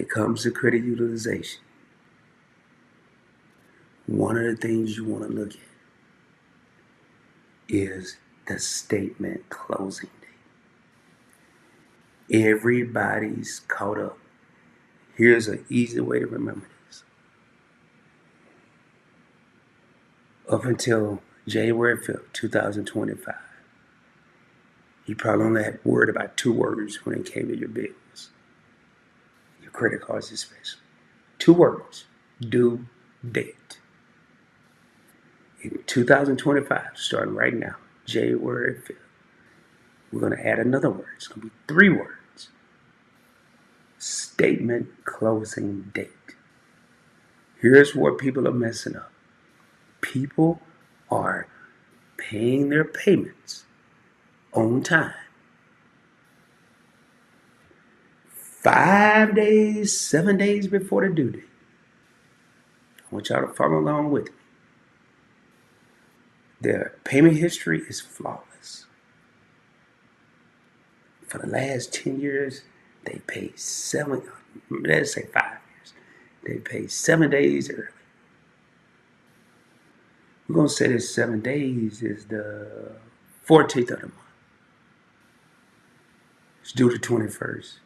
it comes to credit utilization, one of the things you want to look at is the statement closing date. Everybody's caught up. Here's an easy way to remember this. Up until January 5th, 2025, you probably only had worried about 2 words when it came to your bills. Your credit cards especially. 2 words: due date. In 2025, starting right now, January 5th, we're going to add another word. It's going to be 3 words. Statement closing date. Here's where people are messing up. People are paying their payments on time. 5 days, 7 days before the due date. I want y'all to follow along with me. Their payment history is flawless. For the last 10 years, they paid 7, let's say 5 years. They paid 7 days early. We're going to say this 7 days is the 14th of the month. It's due the 21st.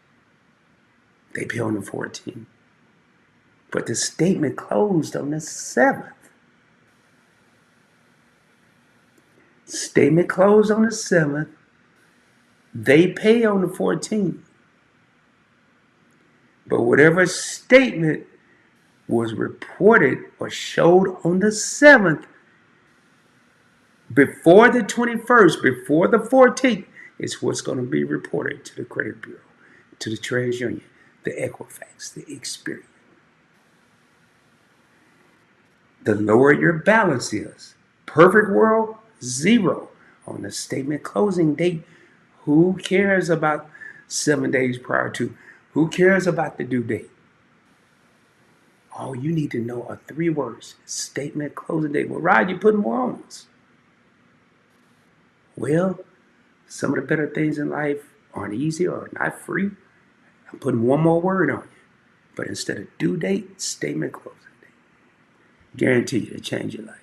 They pay on the 14th. But the statement closed on the 7th. Statement closed on the 7th. They pay on the 14th. But whatever statement was reported or showed on the 7th, before the 21st, before the 14th, is what's going to be reported to the credit bureau, to the trade union, the Equifax, the Experian. The lower your balance is, perfect world, 0 on the statement closing date. Who cares about 7 days prior to? Who cares about the due date? All you need to know are 3 words: statement closing date. Well, Rod, you put more on us. Well, some of the better things in life aren't easy or not free. I'm putting one more word on you. But instead of due date, statement closing date. Guarantee you to change your life.